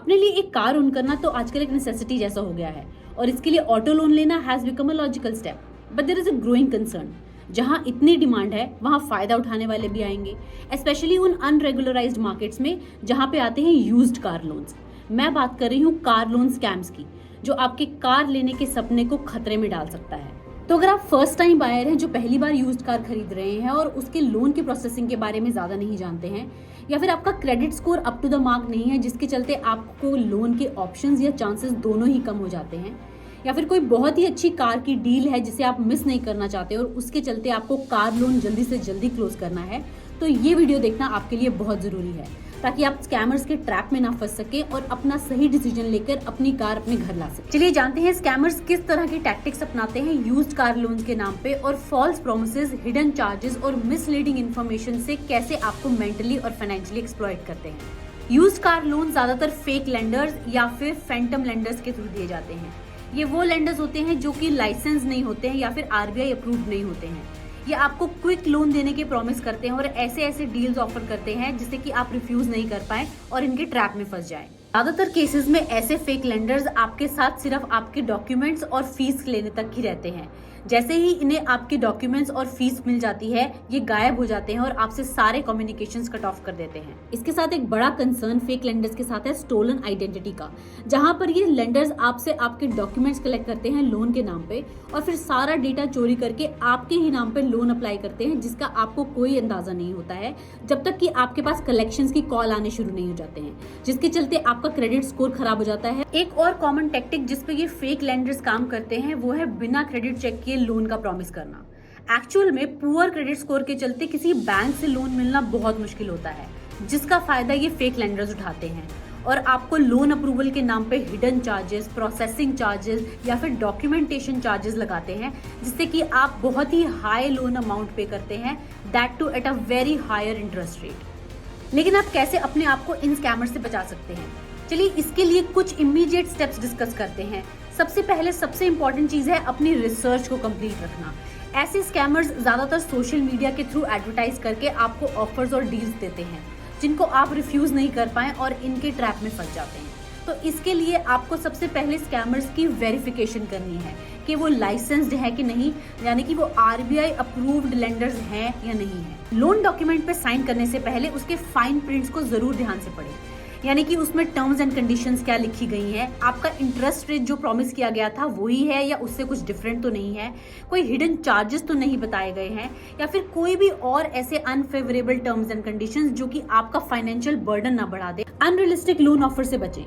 अपने लिए एक कार ओन करना तो आजकल एक नेसेसिटी जैसा हो गया है और इसके लिए ऑटो लोन लेना has become a logical step. But there is a growing concern. जहां इतनी डिमांड है वहां फायदा उठाने वाले भी आएंगे, स्पेशली उन अनरेगुलराइज्ड मार्केट्स में जहां पे आते हैं यूज्ड कार लोन्स। मैं बात कर रही हूँ कार लोन स्कैम्स की, जो आपके कार लेने के सपने को खतरे में डाल सकता है। तो अगर आप फर्स्ट टाइम बायर हैं जो पहली बार यूज्ड कार खरीद रहे हैं और उसके लोन की प्रोसेसिंग के बारे में ज्यादा नहीं जानते हैं, या फिर आपका credit score up to the mark नहीं है जिसके चलते आपको लोन के ऑप्शंस या चांसेस दोनों ही कम हो जाते हैं, या फिर कोई बहुत ही अच्छी कार की डील है जिसे आप मिस नहीं करना चाहते और उसके चलते आपको कार लोन जल्दी से जल्दी क्लोज करना है, तो ये वीडियो देखना आपके लिए बहुत जरूरी है ताकि आप स्कैमर्स के ट्रैप में ना फंस सके और अपना सही डिसीजन लेकर अपनी कार अपने घर ला सके। चलिए जानते हैं स्कैमर्स किस तरह की टैक्टिक्स अपनाते हैं यूज्ड कार लोन्स के नाम पे और फॉल्स प्रोमिसेस, हिडन चार्जेस और मिसलीडिंग इन्फॉर्मेशन से कैसे आपको मेंटली और फाइनेंशियली एक्सप्लॉइट करते हैं। यूज्ड कार लोन ज्यादातर फेक लेंडर्स या फिर फैंटम लेंडर्स के थ्रू दिए जाते हैं। ये वो लेंडर्स होते हैं जो कि लाइसेंस नहीं होते हैं या फिर आरबीआई अप्रूव्ड नहीं होते हैं। ये आपको क्विक लोन देने के प्रॉमिस करते हैं और ऐसे ऐसे डील्स ऑफर करते हैं जिससे कि आप रिफ्यूज नहीं कर पाए और इनके ट्रैप में फंस जाएं। ज्यादातर केसेस में ऐसे फेक लेंडर्स आपके साथ सिर्फ आपके डॉक्यूमेंट्स और फीस लेने तक ही रहते हैं। जैसे ही इन्हें आपके डॉक्यूमेंट्स और फीस मिल जाती है, ये गायब हो जाते हैं और आपसे सारे कम्युनिकेशंस कट ऑफ कर देते हैं। इसके साथ एक बड़ा कंसर्न फेक लेंडर्स के साथ है स्टोलन आइडेंटिटी का, जहां पर ये लेंडर्स आपसे आपके डॉक्यूमेंट्स कलेक्ट करते हैं लोन के नाम पे और फिर सारा डेटा चोरी करके आपके ही नाम पे लोन अप्लाई करते हैं, जिसका आपको कोई अंदाजा नहीं होता है जब तक कि आपके पास कलेक्शंस की कॉल आने शुरू नहीं हो जाते हैं, जिसके चलते आपका क्रेडिट स्कोर खराब हो जाता है। एक और कॉमन टेक्टिक जिसपे ये फेक लेंडर्स काम करते हैं वो है बिना क्रेडिट चेक किए लोन का प्रॉमिस करना। एक्चुअल में पुअर क्रेडिट स्कोर के चलते किसी बैंक से लोन मिलना बहुत मुश्किल होता है, जिसका फायदा ये फेक लेंडर्स उठाते हैं और आपको लोन अप्रूवल के नाम पे हिडन चार्जेस, प्रोसेसिंग चार्जेस या फिर डॉक्यूमेंटेशन चार्जेस लगाते हैं, जिससे कि आप बहुत ही हाई लोन अमाउंट पे करते हैं, that too at a very higher interest rate. लेकिन आप कैसे अपने आप को इन स्कैमर से बचा सकते हैं? चलिए इसके लिए कुछ इमीडिएट स्टेप्स डिस्कस करते हैं। सबसे पहले सबसे इंपॉर्टेंट चीज है अपनी रिसर्च को कंप्लीट रखना। ऐसे स्कैमर्स ज्यादातर सोशल मीडिया के थ्रू एडवर्टाइज करके आपको ऑफर्स और डील्स देते हैं जिनको आप रिफ्यूज नहीं कर पाए और इनके ट्रैप में फंस जाते हैं। तो इसके लिए आपको सबसे पहले स्कैमर्स की वेरिफिकेशन करनी है कि वो लाइसेंस्ड है कि नहीं, यानी कि वो आरबीआई अप्रूव्ड लेंडर्स हैं या नहीं है। लोन डॉक्यूमेंट पे साइन करने से पहले उसके फाइन प्रिंट्स को जरूर ध्यान से पढ़ें, यानी कि उसमें टर्म्स एंड कंडीशंस क्या लिखी गई हैं, आपका इंटरेस्ट रेट जो प्रॉमिस किया गया था वही है या उससे कुछ डिफरेंट तो नहीं है, कोई हिडन चार्जेस तो नहीं बताए गए हैं, या फिर कोई भी और ऐसे अनफेवरेबल टर्म्स एंड कंडीशंस जो कि आपका फाइनेंशियल बर्डन ना बढ़ा दे। अनरियलिस्टिक लोन ऑफर से बचें।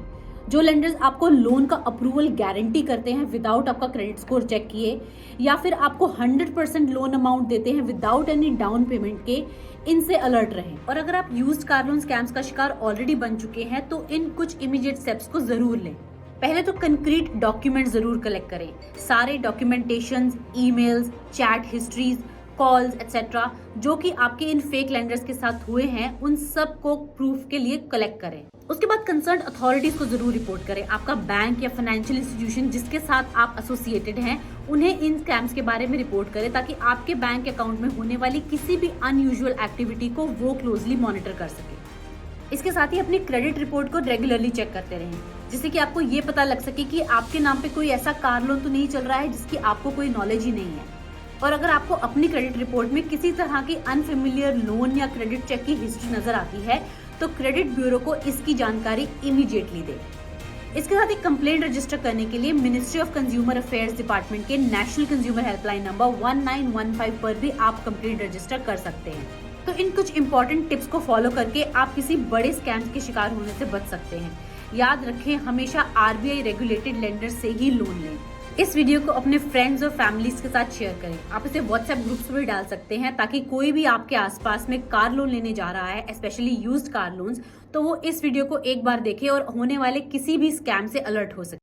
जो लेंडर्स आपको लोन का अप्रूवल गारंटी करते हैं विदाउट आपका क्रेडिट स्कोर चेक किए, या फिर आपको 100% लोन अमाउंट देते हैं विदाउट एनी डाउन पेमेंट के, इनसे अलर्ट रहें। और अगर आप यूज्ड कार लोन स्कैम्स का शिकार ऑलरेडी बन चुके हैं तो इन कुछ इमीडिएट स्टेप्स को जरूर लें। पहले तो कंक्रीट डॉक्यूमेंट जरूर कलेक्ट करें। सारे documentations, emails, chat histories, calls etcetera जो कि आपके इन फेक लेंडर्स के साथ हुए हैं, उन सब को प्रूफ के लिए कलेक्ट करें। उसके बाद कंसर्न अथॉरिटीज को जरूर रिपोर्ट करें। आपका बैंक या फाइनेंशियल इंस्टीट्यूशन जिसके साथ आप एसोसिएटेड हैं, उन्हें इन स्कैम्स के बारे में रिपोर्ट करें ताकि आपके बैंक अकाउंट में होने वाली किसी भी अनयूजुअल एक्टिविटी को वो क्लोजली मॉनिटर कर सके। इसके साथ ही अपनी क्रेडिट रिपोर्ट को रेगुलरली चेक करते रहें, जिससे कि आपको ये पता लग सके कि आपके नाम पे कोई ऐसा कार लोन तो नहीं चल रहा है जिसकी आपको कोई नॉलेज ही नहीं है। और अगर आपको अपनी क्रेडिट रिपोर्ट में किसी तरह की अनफेमिलियर लोन या क्रेडिट चेक की हिस्ट्री नजर आती है तो क्रेडिट ब्यूरो को इसकी जानकारी इमीडिएटली दे। इसके साथ एक कंप्लेंट रजिस्टर करने के लिए ministry of consumer affairs department के नेशनल कंज्यूमर हेल्पलाइन नंबर 1915 पर भी आप कंप्लेंट रजिस्टर कर सकते हैं। तो इन कुछ इंपॉर्टेंट टिप्स को फॉलो करके आप किसी बड़े स्कैम्स के शिकार होने से बच सकते हैं। याद रखें, हमेशा आरबीआई रेगुलेटेड लेंडर से ही लोन लें। इस वीडियो को अपने फ्रेंड्स और फैमिलीज के साथ शेयर करें। आप इसे व्हाट्सएप ग्रुप्स में भी डाल सकते हैं ताकि कोई भी आपके आसपास में कार लोन लेने जा रहा है, स्पेशली यूज्ड कार लोन्स, तो वो इस वीडियो को एक बार देखे और होने वाले किसी भी स्कैम से अलर्ट हो सके।